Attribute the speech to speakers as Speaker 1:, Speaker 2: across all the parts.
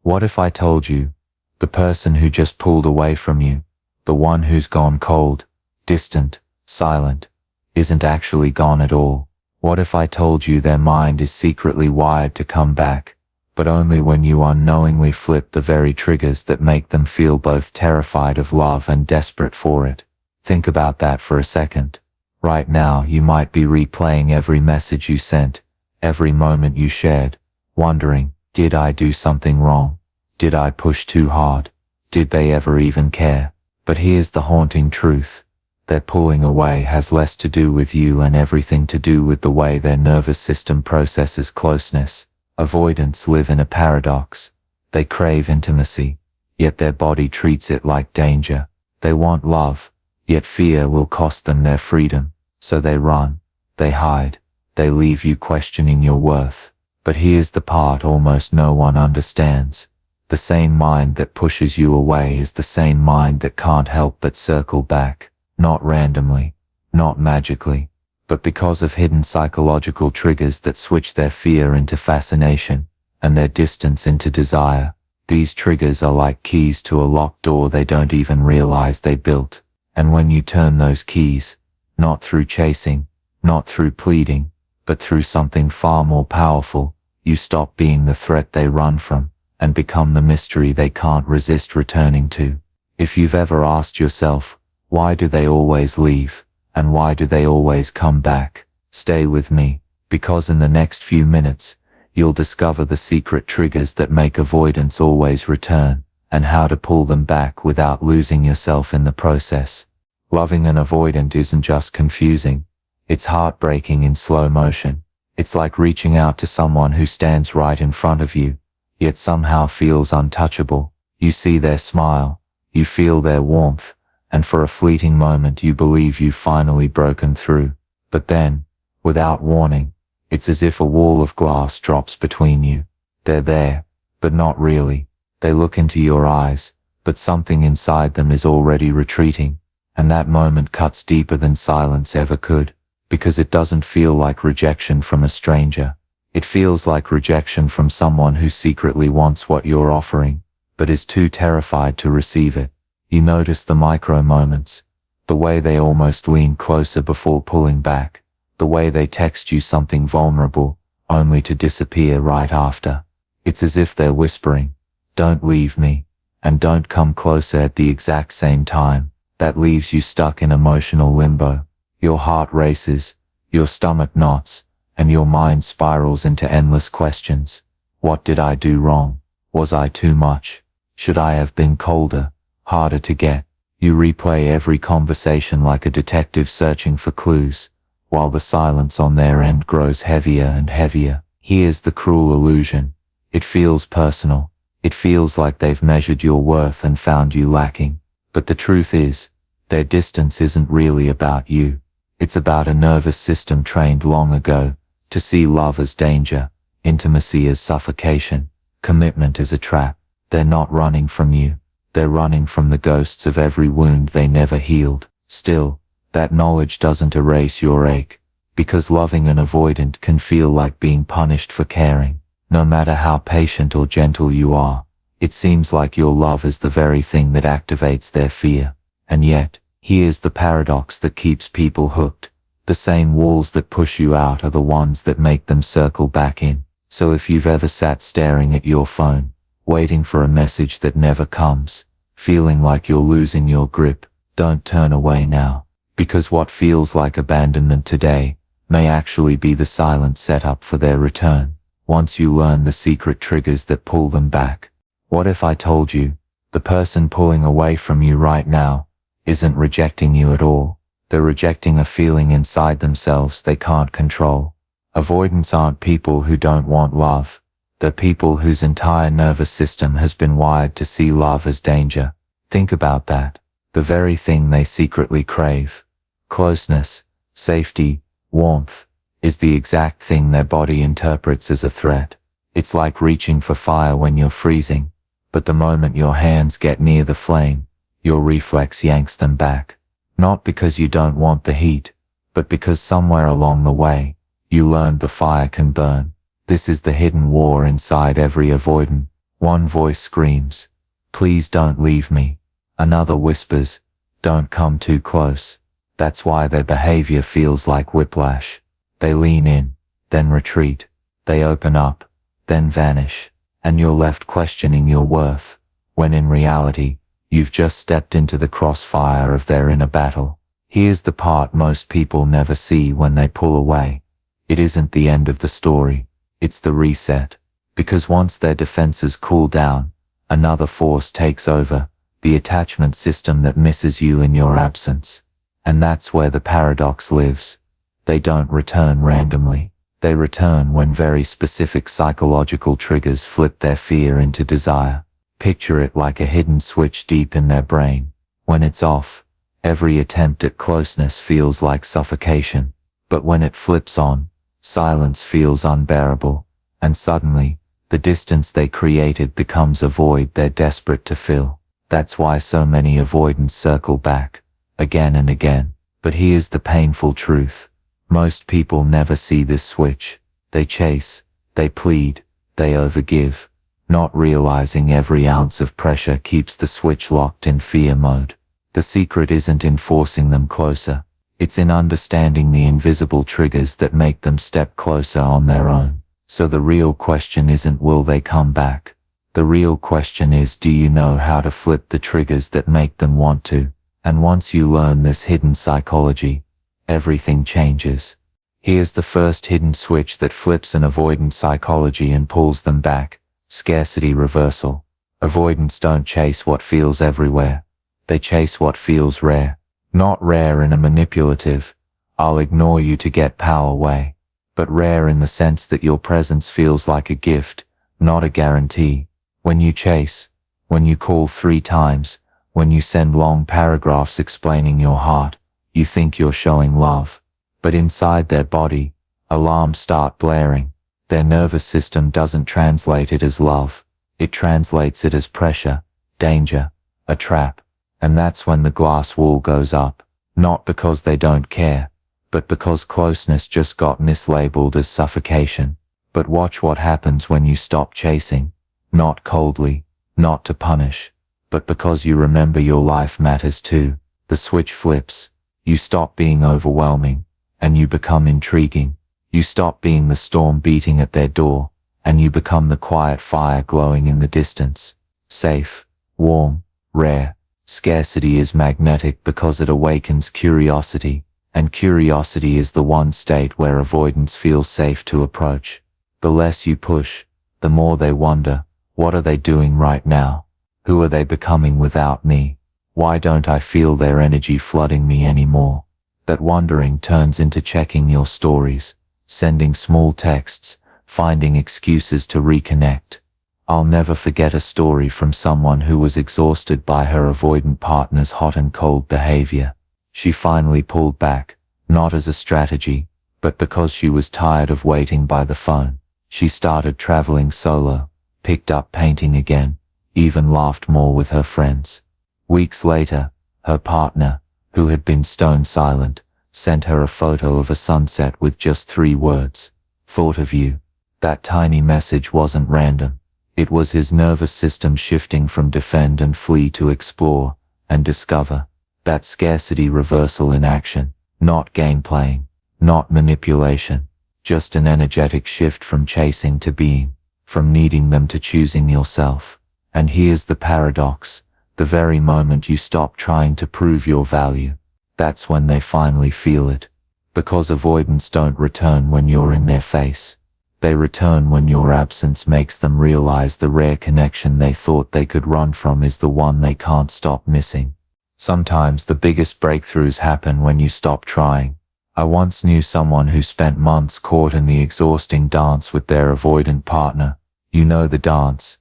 Speaker 1: What if I told you, the person who just pulled away from you, the one who's gone cold, distant, silent, isn't actually gone at all? What if I told you their mind is secretly wired to come back, but only when you unknowingly flip the very triggers that make them feel both terrified of love and desperate for it? Think about that for a second. Right now you might be replaying every message you sent, every moment you shared, wondering, did I do something wrong? Did I push too hard? Did they ever even care? But here's the haunting truth. Their pulling away has less to do with you and everything to do with the way their nervous system processes closeness. Avoidants live in a paradox. They crave intimacy, yet their body treats it like danger. They want love, yet fear will cost them their freedom. So they run, they hide, they leave you questioning your worth. But here's the part almost no one understands. The same mind that pushes you away is the same mind that can't help but circle back. Not randomly, not magically, but because of hidden psychological triggers that switch their fear into fascination, and their distance into desire. These triggers are like keys to a locked door they don't even realize they built. And when you turn those keys, not through chasing, not through pleading, but through something far more powerful, you stop being the threat they run from, and become the mystery they can't resist returning to. If you've ever asked yourself, why do they always leave, and why do they always come back? Stay with me, because in the next few minutes, you'll discover the secret triggers that make avoidance always return, and how to pull them back without losing yourself in the process. Loving an avoidant isn't just confusing, it's heartbreaking in slow motion. It's like reaching out to someone who stands right in front of you, yet somehow feels untouchable. You see their smile, you feel their warmth, and for a fleeting moment you believe you've finally broken through. But then, without warning, it's as if a wall of glass drops between you. They're there, but not really. They look into your eyes, but something inside them is already retreating, and that moment cuts deeper than silence ever could, because it doesn't feel like rejection from a stranger. It feels like rejection from someone who secretly wants what you're offering, but is too terrified to receive it. You notice the micro moments, the way they almost lean closer before pulling back, the way they text you something vulnerable, only to disappear right after. It's as if they're whispering, "Don't leave me," and "Don't come closer" at the exact same time. That leaves you stuck in emotional limbo. Your heart races, your stomach knots, and your mind spirals into endless questions. What did I do wrong? Was I too much? Should I have been colder? Harder to get? You replay every conversation like a detective searching for clues, while the silence on their end grows heavier and heavier. Here's the cruel illusion. It feels personal. It feels like they've measured your worth and found you lacking. But the truth is, their distance isn't really about you. It's about a nervous system trained long ago to see love as danger, intimacy as suffocation, commitment as a trap. They're not running from you. They're running from the ghosts of every wound they never healed. Still, that knowledge doesn't erase your ache, because loving an avoidant can feel like being punished for caring. No matter how patient or gentle you are, it seems like your love is the very thing that activates their fear. And yet, here's the paradox that keeps people hooked. The same walls that push you out are the ones that make them circle back in. So if you've ever sat staring at your phone, waiting for a message that never comes, feeling like you're losing your grip, don't turn away now. Because what feels like abandonment today may actually be the silent setup for their return, once you learn the secret triggers that pull them back. What if I told you, the person pulling away from you right now isn't rejecting you at all? They're rejecting a feeling inside themselves they can't control. Avoidants aren't people who don't want love. They're people whose entire nervous system has been wired to see love as danger. Think about that. The very thing they secretly crave, closeness, safety, warmth, is the exact thing their body interprets as a threat. It's like reaching for fire when you're freezing, but the moment your hands get near the flame, your reflex yanks them back. Not because you don't want the heat, but because somewhere along the way, you learned the fire can burn. This is the hidden war inside every avoidant, One voice screams, "Please don't leave me." Another whispers, "Don't come too close." That's why their behavior feels like whiplash. They lean in, then retreat. They open up, then vanish. And you're left questioning your worth, when in reality, you've just stepped into the crossfire of their inner battle. Here's the part most people never see when they pull away. It isn't the end of the story, it's the reset. Because once their defenses cool down, another force takes over, the attachment system that misses you in your absence. And that's where the paradox lives. They don't return randomly. They return when very specific psychological triggers flip their fear into desire. Picture it like a hidden switch deep in their brain. When it's off, every attempt at closeness feels like suffocation. But when it flips on, silence feels unbearable. And suddenly, the distance they created becomes a void they're desperate to fill. That's why so many avoidants circle back, again and again. But here's the painful truth. Most people never see this switch. They chase, they plead, they overgive, not realizing every ounce of pressure keeps the switch locked in fear mode. The secret isn't in forcing them closer. It's in understanding the invisible triggers that make them step closer on their own. So the real question isn't will they come back? The real question is, do you know how to flip the triggers that make them want to? And once you learn this hidden psychology, everything changes. Here's the first hidden switch that flips an avoidant psychology and pulls them back: scarcity reversal. Avoidants don't chase what feels everywhere. They chase what feels rare. Not rare in a manipulative, "I'll ignore you to get power" way, but rare in the sense that your presence feels like a gift, not a guarantee. When you chase, when you call 3 times, when you send long paragraphs explaining your heart, you think you're showing love. But inside their body, alarms start blaring. Their nervous system doesn't translate it as love. It translates it as pressure, danger, a trap. And that's when the glass wall goes up. Not because they don't care, but because closeness just got mislabeled as suffocation. But watch what happens when you stop chasing. Not coldly, not to punish, but because you remember your life matters too. The switch flips. You stop being overwhelming, and you become intriguing. You stop being the storm beating at their door, and you become the quiet fire glowing in the distance. Safe, warm, rare. Scarcity is magnetic because it awakens curiosity, and curiosity is the one state where avoidance feels safe to approach. The less you push, the more they wonder, what are they doing right now? Who are they becoming without me? Why don't I feel their energy flooding me anymore? That wondering turns into checking your stories, sending small texts, finding excuses to reconnect. I'll never forget a story from someone who was exhausted by her avoidant partner's hot and cold behavior. She finally pulled back, not as a strategy, but because she was tired of waiting by the phone. She started traveling solo, picked up painting again, even laughed more with her friends. Weeks later, her partner, who had been stone silent, sent her a photo of a sunset with just 3 words: "Thought of you." That tiny message wasn't random. It was his nervous system shifting from defend and flee to explore and discover. That scarcity reversal in action, not game playing, not manipulation, just an energetic shift from chasing to being, from needing them to choosing yourself. And here's the paradox. The very moment you stop trying to prove your value, that's when they finally feel it. Because avoidants don't return when you're in their face. They return when your absence makes them realize the rare connection they thought they could run from is the one they can't stop missing. Sometimes the biggest breakthroughs happen when you stop trying. I once knew someone who spent months caught in the exhausting dance with their avoidant partner. You know the dance.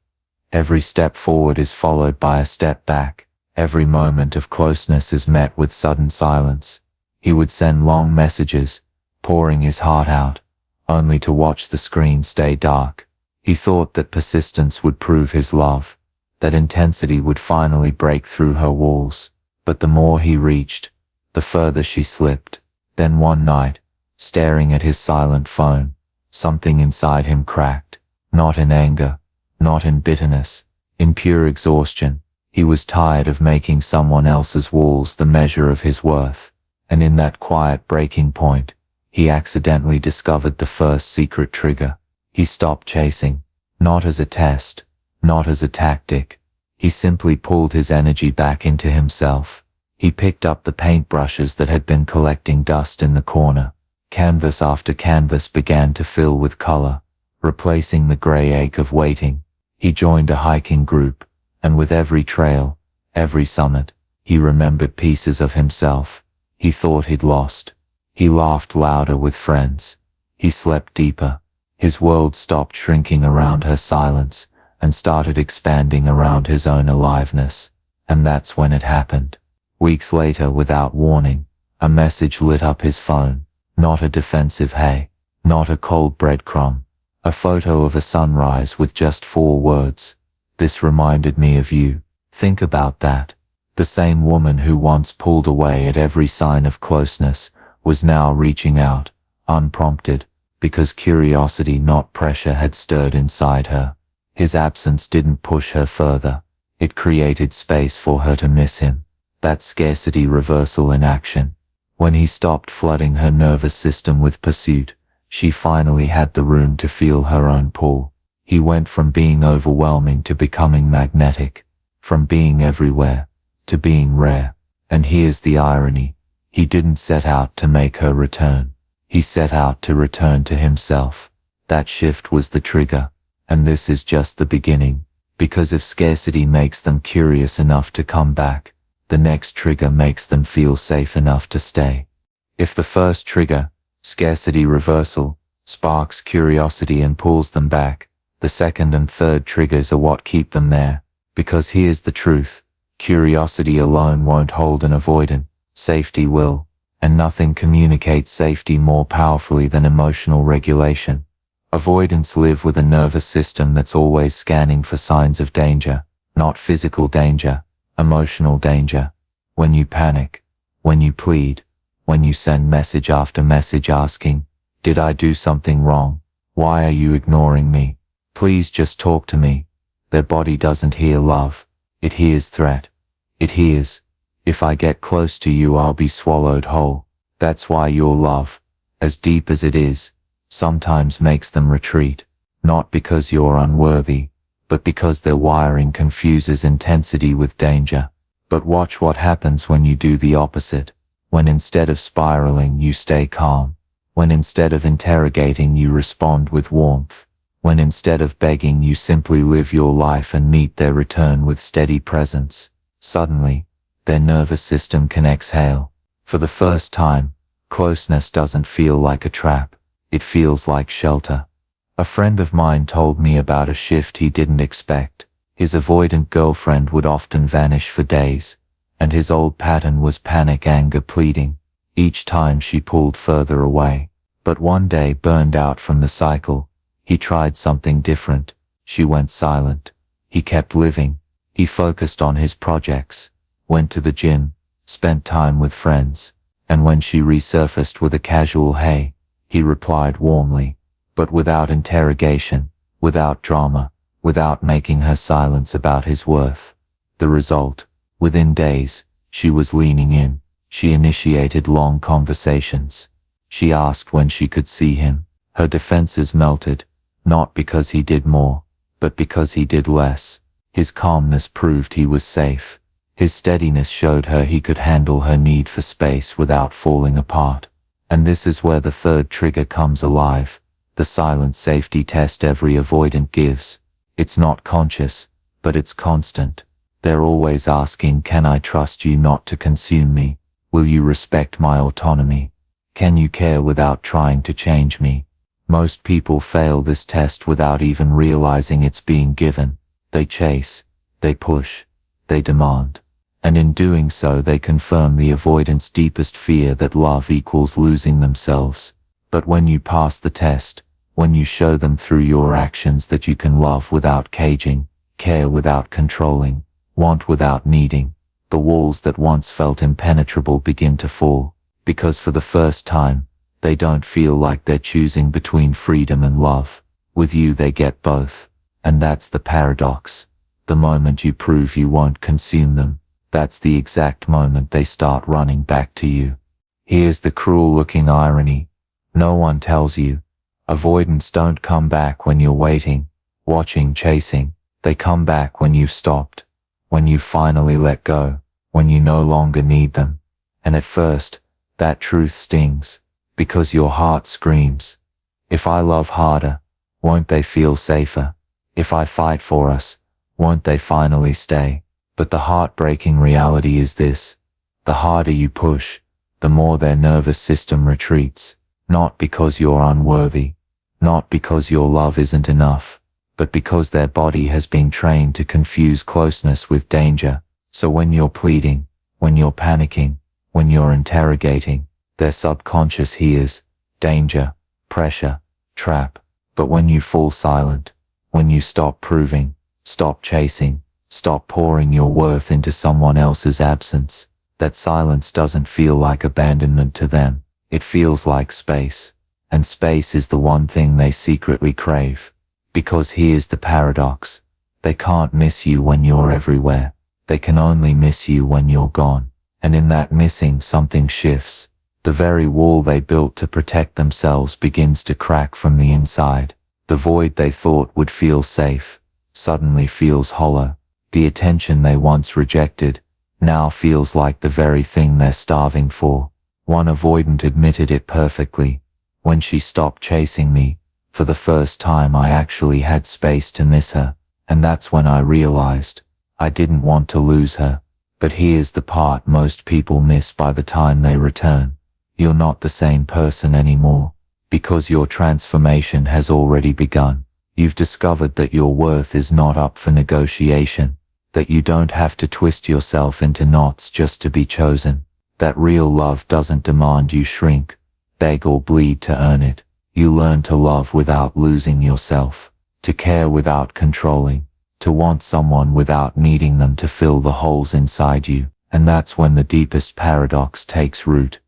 Speaker 1: Every step forward is followed by a step back. Every moment of closeness is met with sudden silence. He would send long messages, pouring his heart out, only to watch the screen stay dark. He thought that persistence would prove his love, that intensity would finally break through her walls. But the more he reached, the further she slipped. Then one night, staring at his silent phone, something inside him cracked, not in anger, not in bitterness, in pure exhaustion. He was tired of making someone else's walls the measure of his worth, and in that quiet breaking point, he accidentally discovered the first secret trigger. He stopped chasing, not as a test, not as a tactic. He simply pulled his energy back into himself. He picked up the paintbrushes that had been collecting dust in the corner. Canvas after canvas began to fill with color, replacing the gray ache of waiting. He joined a hiking group, and with every trail, every summit, he remembered pieces of himself he thought he'd lost. He laughed louder with friends. He slept deeper. His world stopped shrinking around her silence and started expanding around his own aliveness. And that's when it happened. Weeks later, without warning, a message lit up his phone. Not a defensive hey, not a cold breadcrumb. A photo of a sunrise with just 4 words. This reminded me of you. Think about that. The same woman who once pulled away at every sign of closeness was now reaching out, unprompted, because curiosity, not pressure, had stirred inside her. His absence didn't push her further. It created space for her to miss him. That scarcity reversal in action. When he stopped flooding her nervous system with pursuit, she finally had the room to feel her own pull. He went from being overwhelming to becoming magnetic, from being everywhere to being rare. And here's the irony. He didn't set out to make her return. He set out to return to himself. That shift was the trigger. And this is just the beginning. Because if scarcity makes them curious enough to come back, the next trigger makes them feel safe enough to stay. If the first trigger, scarcity reversal, sparks curiosity and pulls them back, the second and third triggers are what keep them there. Because here's the truth. Curiosity alone won't hold an avoidant. Safety will. And nothing communicates safety more powerfully than emotional regulation. Avoidants live with a nervous system that's always scanning for signs of danger, not physical danger, emotional danger. When you panic, when you plead, when you send message after message asking, did I do something wrong? Why are you ignoring me? Please just talk to me. Their body doesn't hear love. It hears threat. It hears, if I get close to you, I'll be swallowed whole. That's why your love, as deep as it is, sometimes makes them retreat. Not because you're unworthy, but because their wiring confuses intensity with danger. But watch what happens when you do the opposite. When instead of spiraling, you stay calm. When instead of interrogating, you respond with warmth. When instead of begging, you simply live your life and meet their return with steady presence. Suddenly, their nervous system can exhale. For the first time, closeness doesn't feel like a trap. It feels like shelter. A friend of mine told me about a shift he didn't expect. His avoidant girlfriend would often vanish for days, and his old pattern was panic, anger, pleading. Each time she pulled further away. But one day, burned out from the cycle, he tried something different. She went silent. He kept living. He focused on his projects, went to the gym, spent time with friends, and when she resurfaced with a casual hey, he replied warmly, but without interrogation, without drama, without making her silence about his worth. The result, within days, she was leaning in. She initiated long conversations. She asked when she could see him. Her defenses melted, not because he did more, but because he did less. His calmness proved he was safe. His steadiness showed her he could handle her need for space without falling apart. And this is where the third trigger comes alive. The silent safety test every avoidant gives. It's not conscious, but it's constant. They're always asking, can I trust you not to consume me? Will you respect my autonomy? Can you care without trying to change me? Most people fail this test without even realizing it's being given. They chase, they push, they demand. And in doing so, they confirm the avoidant's deepest fear that love equals losing themselves. But when you pass the test, when you show them through your actions that you can love without caging, care without controlling, want without needing, the walls that once felt impenetrable begin to fall. Because for the first time, they don't feel like they're choosing between freedom and love. With you they get both. And that's the paradox. The moment you prove you won't consume them, that's the exact moment they start running back to you. Here's the cruel-looking irony. No one tells you. Avoidants don't come back when you're waiting, watching, chasing. They come back when you've stopped, when you finally let go, when you no longer need them. And at first, that truth stings, because your heart screams, if I love harder, won't they feel safer? If I fight for us, won't they finally stay? But the heartbreaking reality is this: the harder you push, the more their nervous system retreats, not because you're unworthy, not because your love isn't enough, but because their body has been trained to confuse closeness with danger. So when you're pleading, when you're panicking, when you're interrogating, their subconscious hears danger, pressure, trap. But when you fall silent, when you stop proving, stop chasing, stop pouring your worth into someone else's absence, that silence doesn't feel like abandonment to them. It feels like space. And space is the one thing they secretly crave. Because here's the paradox. They can't miss you when you're everywhere. They can only miss you when you're gone. And in that missing, something shifts. The very wall they built to protect themselves begins to crack from the inside. The void they thought would feel safe suddenly feels hollow. The attention they once rejected now feels like the very thing they're starving for. One avoidant admitted it perfectly. When she stopped chasing me, for the first time I actually had space to miss her. And that's when I realized I didn't want to lose her. But here's the part most people miss by the time they return. You're not the same person anymore. Because your transformation has already begun. You've discovered that your worth is not up for negotiation. That you don't have to twist yourself into knots just to be chosen. That real love doesn't demand you shrink, beg or bleed to earn it. You learn to love without losing yourself. To care without controlling. To want someone without needing them to fill the holes inside you. And that's when the deepest paradox takes root.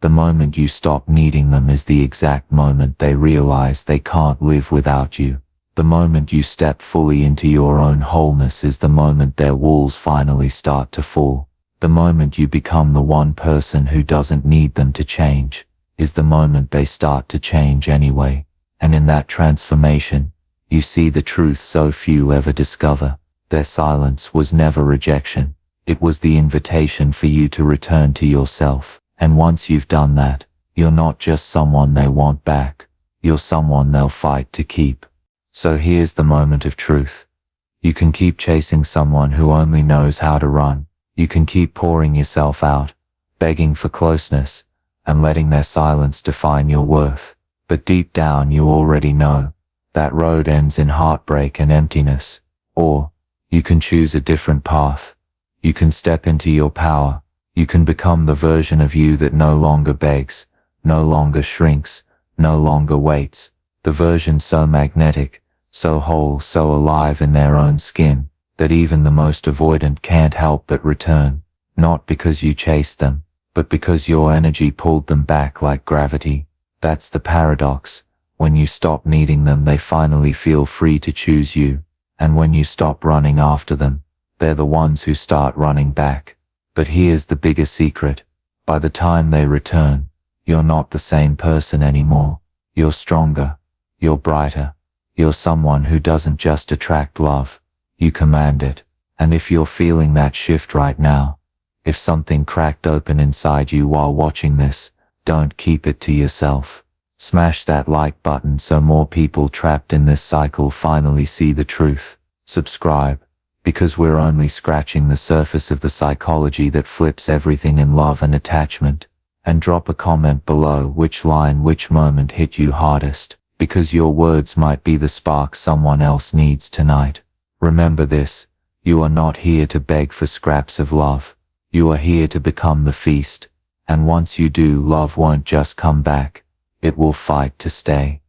Speaker 1: The moment you stop needing them is the exact moment they realize they can't live without you. The moment you step fully into your own wholeness is the moment their walls finally start to fall. The moment you become the one person who doesn't need them to change is the moment they start to change anyway. And in that transformation, you see the truth so few ever discover. Their silence was never rejection. It was the invitation for you to return to yourself. And once you've done that, you're not just someone they want back. You're someone they'll fight to keep. So here's the moment of truth. You can keep chasing someone who only knows how to run. You can keep pouring yourself out, begging for closeness, and letting their silence define your worth. But deep down you already know that road ends in heartbreak and emptiness. Or you can choose a different path. You can step into your power. You can become the version of you that no longer begs, no longer shrinks, no longer waits. The version so magnetic, so whole, so alive in their own skin, that even the most avoidant can't help but return. Not because you chased them, but because your energy pulled them back like gravity. That's the paradox. When you stop needing them, they finally feel free to choose you. And when you stop running after them, they're the ones who start running back. But here's the bigger secret. By the time they return, you're not the same person anymore. You're stronger. You're brighter. You're someone who doesn't just attract love. You command it. And if you're feeling that shift right now, if something cracked open inside you while watching this, don't keep it to yourself. Smash that like button so more people trapped in this cycle finally see the truth. Subscribe. Because we're only scratching the surface of the psychology that flips everything in love and attachment. And drop a comment below which line, which moment hit you hardest, because your words might be the spark someone else needs tonight. Remember this, you are not here to beg for scraps of love. You are here to become the feast. And once you do, love won't just come back. It will fight to stay.